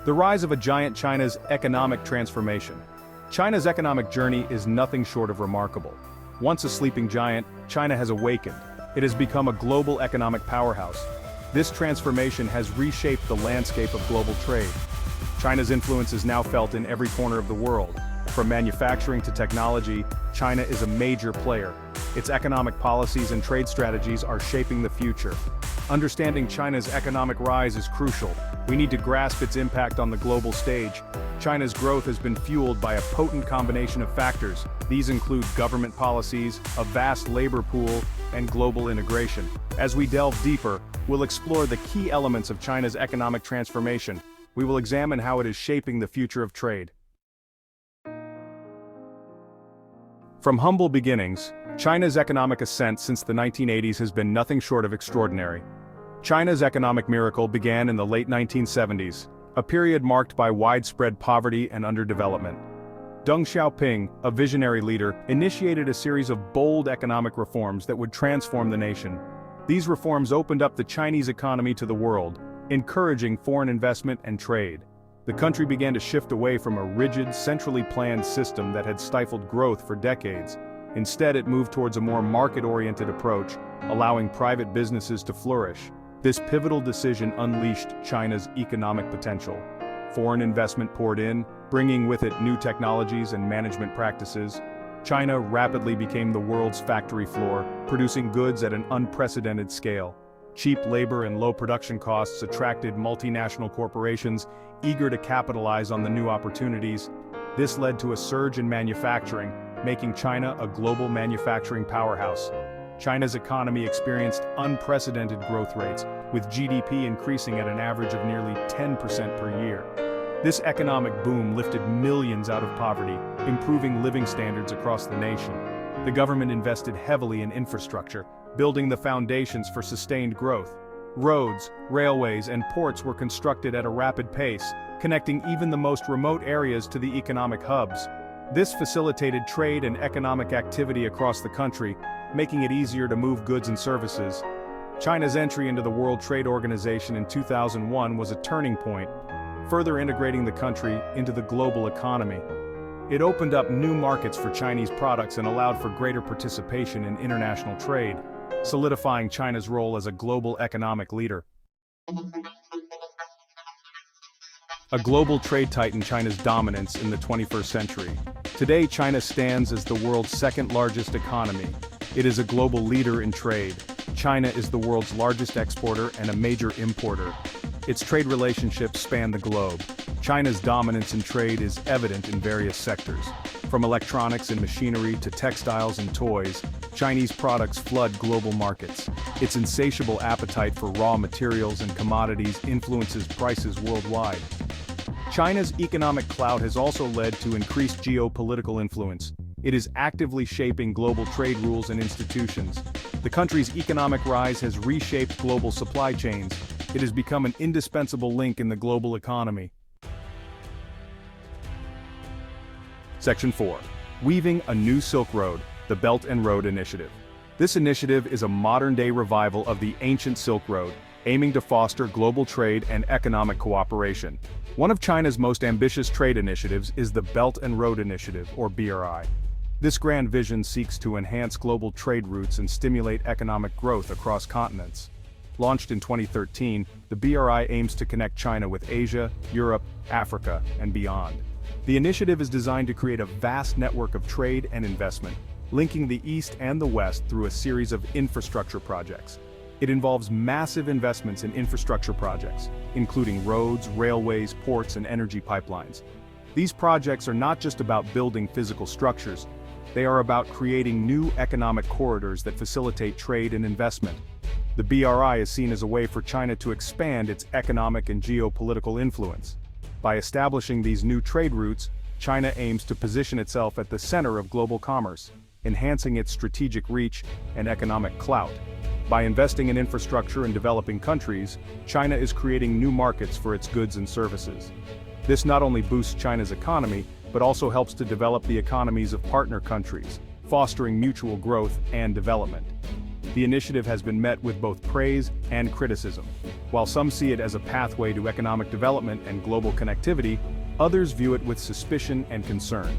The rise of a giant. China's economic transformation. China's economic journey is nothing short of remarkable. Once a sleeping giant, China has awakened. It has become a global economic powerhouse. This transformation has reshaped the landscape of global trade. China's influence is now felt in every corner of the world. From manufacturing to technology, China is a major player. Its economic policies and trade strategies are shaping the future. Understanding China's economic rise is crucial. We need to grasp its impact on the global stage. China's growth has been fueled by a potent combination of factors. These include government policies, a vast labor pool, and global integration. As we delve deeper, we'll explore the key elements of China's economic transformation. We will examine how it is shaping the future of trade. From humble beginnings, China's economic ascent since the 1980s has been nothing short of extraordinary. China's economic miracle began in the late 1970s, a period marked by widespread poverty and underdevelopment. Deng Xiaoping, a visionary leader, initiated a series of bold economic reforms that would transform the nation. These reforms opened up the Chinese economy to the world, encouraging foreign investment and trade. The country began to shift away from a rigid, centrally planned system that had stifled growth for decades. Instead, it moved towards a more market-oriented approach, allowing private businesses to flourish. This pivotal decision unleashed China's economic potential. Foreign investment poured in, bringing with it new technologies and management practices. China rapidly became the world's factory floor, producing goods at an unprecedented scale. Cheap labor and low production costs attracted multinational corporations eager to capitalize on the new opportunities. This led to a surge in manufacturing, making China a global manufacturing powerhouse. China's economy experienced unprecedented growth rates, with GDP increasing at an average of nearly 10% per year. This economic boom lifted millions out of poverty, improving living standards across the nation. The government invested heavily in infrastructure, building the foundations for sustained growth. Roads, railways, and ports were constructed at a rapid pace, connecting even the most remote areas to the economic hubs. This facilitated trade and economic activity across the country, making it easier to move goods and services. China's entry into the World Trade Organization in 2001 was a turning point, further integrating the country into the global economy. It opened up new markets for Chinese products and allowed for greater participation in international trade, solidifying China's role as a global economic leader. A global trade titan. China's dominance in the 21st century. Today, China stands as the world's second-largest economy. It is a global leader in trade. China is the world's largest exporter and a major importer. Its trade relationships span the globe. China's dominance in trade is evident in various sectors. From electronics and machinery to textiles and toys, Chinese products flood global markets. Its insatiable appetite for raw materials and commodities influences prices worldwide. China's economic clout has also led to increased geopolitical influence. It is actively shaping global trade rules and institutions. The country's economic rise has reshaped global supply chains. It has become an indispensable link in the global economy. Section 4. Weaving a New Silk Road, the Belt and Road Initiative. This initiative is a modern-day revival of the ancient Silk Road, aiming to foster global trade and economic cooperation. One of China's most ambitious trade initiatives is the Belt and Road Initiative, or BRI. This grand vision seeks to enhance global trade routes and stimulate economic growth across continents. Launched in 2013, the BRI aims to connect China with Asia, Europe, Africa, and beyond. The initiative is designed to create a vast network of trade and investment, linking the East and the West through a series of infrastructure projects. It involves massive investments in infrastructure projects, including roads, railways, ports, and energy pipelines. These projects are not just about building physical structures, they are about creating new economic corridors that facilitate trade and investment. The BRI is seen as a way for China to expand its economic and geopolitical influence. By establishing these new trade routes, China aims to position itself at the center of global commerce, enhancing its strategic reach and economic clout. By investing in infrastructure in developing countries, China is creating new markets for its goods and services. This not only boosts China's economy, but also helps to develop the economies of partner countries, fostering mutual growth and development. The initiative has been met with both praise and criticism. While some see it as a pathway to economic development and global connectivity, others view it with suspicion and concern.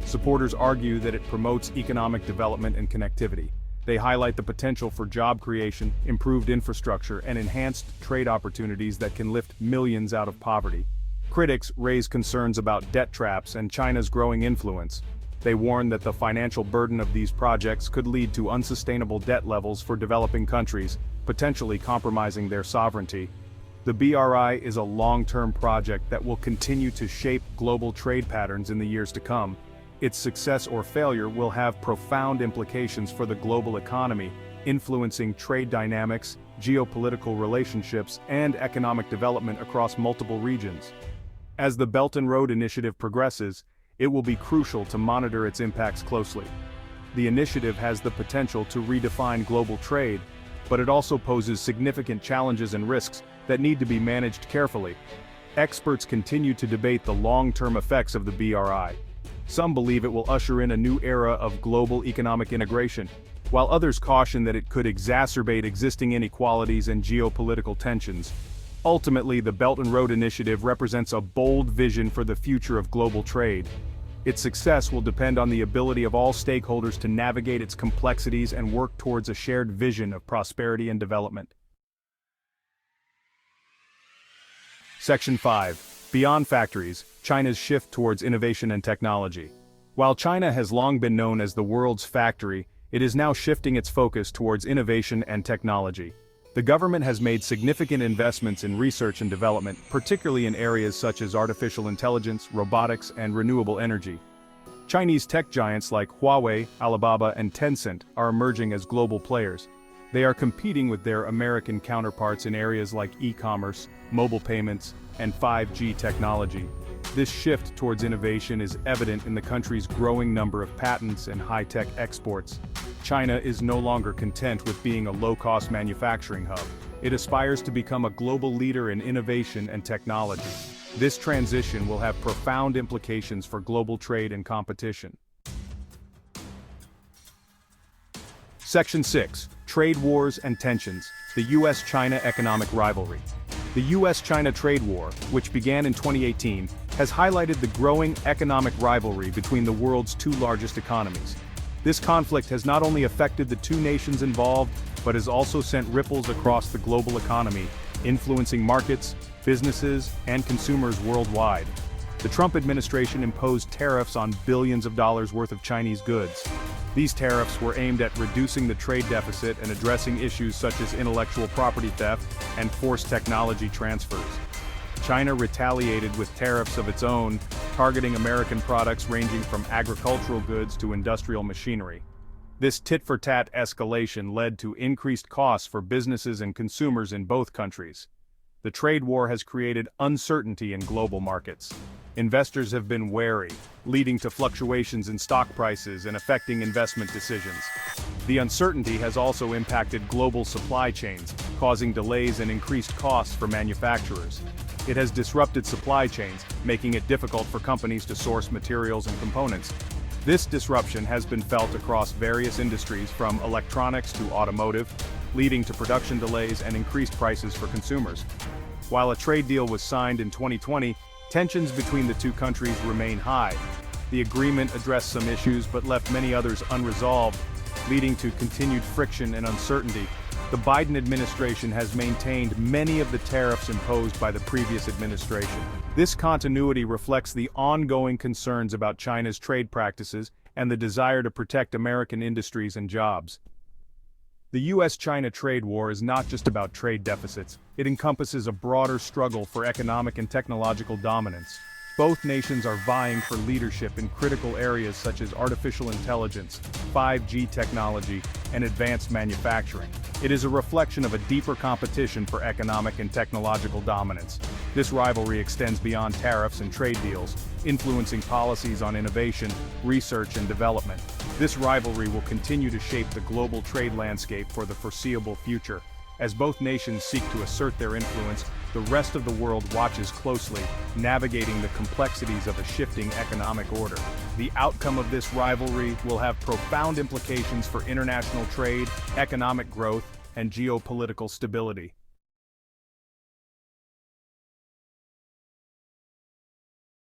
Supporters argue that it promotes economic development and connectivity. They highlight the potential for job creation, improved infrastructure, and enhanced trade opportunities that can lift millions out of poverty. Critics raise concerns about debt traps and China's growing influence. They warn that the financial burden of these projects could lead to unsustainable debt levels for developing countries, potentially compromising their sovereignty. The BRI is a long-term project that will continue to shape global trade patterns in the years to come. Its success or failure will have profound implications for the global economy, influencing trade dynamics, geopolitical relationships, and economic development across multiple regions. As the Belt and Road Initiative progresses, it will be crucial to monitor its impacts closely. The initiative has the potential to redefine global trade, but it also poses significant challenges and risks that need to be managed carefully. Experts continue to debate the long-term effects of the BRI. Some believe it will usher in a new era of global economic integration, while others caution that it could exacerbate existing inequalities and geopolitical tensions. Ultimately, the Belt and Road Initiative represents a bold vision for the future of global trade. Its success will depend on the ability of all stakeholders to navigate its complexities and work towards a shared vision of prosperity and development. Section 5. Beyond factories, China's shift towards innovation and technology. While China has long been known as the world's factory, it is now shifting its focus towards innovation and technology. The government has made significant investments in research and development, particularly in areas such as artificial intelligence, robotics, and renewable energy. Chinese tech giants like Huawei, Alibaba, and Tencent are emerging as global players. They are competing with their American counterparts in areas like e-commerce, mobile payments, and 5G technology. This shift towards innovation is evident in the country's growing number of patents and high-tech exports. China is no longer content with being a low-cost manufacturing hub. It aspires to become a global leader in innovation and technology. This transition will have profound implications for global trade and competition. Section 6. Trade Wars and Tensions, the U.S.-China Economic Rivalry. The U.S.-China trade war, which began in 2018, has highlighted the growing economic rivalry between the world's two largest economies. This conflict has not only affected the two nations involved, but has also sent ripples across the global economy, influencing markets, businesses, and consumers worldwide. The Trump administration imposed tariffs on billions of dollars worth of Chinese goods. These tariffs were aimed at reducing the trade deficit and addressing issues such as intellectual property theft and forced technology transfers. China retaliated with tariffs of its own, targeting American products ranging from agricultural goods to industrial machinery. This tit-for-tat escalation led to increased costs for businesses and consumers in both countries. The trade war has created uncertainty in global markets. Investors have been wary, leading to fluctuations in stock prices and affecting investment decisions. The uncertainty has also impacted global supply chains, causing delays and increased costs for manufacturers. It has disrupted supply chains, making it difficult for companies to source materials and components. This disruption has been felt across various industries from electronics to automotive, leading to production delays and increased prices for consumers. While a trade deal was signed in 2020, tensions between the two countries remain high. The agreement addressed some issues but left many others unresolved, leading to continued friction and uncertainty. The Biden administration has maintained many of the tariffs imposed by the previous administration. This continuity reflects the ongoing concerns about China's trade practices and the desire to protect American industries and jobs. The U.S.-China trade war is not just about trade deficits. It encompasses a broader struggle for economic and technological dominance. Both nations are vying for leadership in critical areas such as artificial intelligence, 5G technology, and advanced manufacturing. It is a reflection of a deeper competition for economic and technological dominance. This rivalry extends beyond tariffs and trade deals, influencing policies on innovation, research, and development. This rivalry will continue to shape the global trade landscape for the foreseeable future. As both nations seek to assert their influence, the rest of the world watches closely, navigating the complexities of a shifting economic order. The outcome of this rivalry will have profound implications for international trade, economic growth, and geopolitical stability.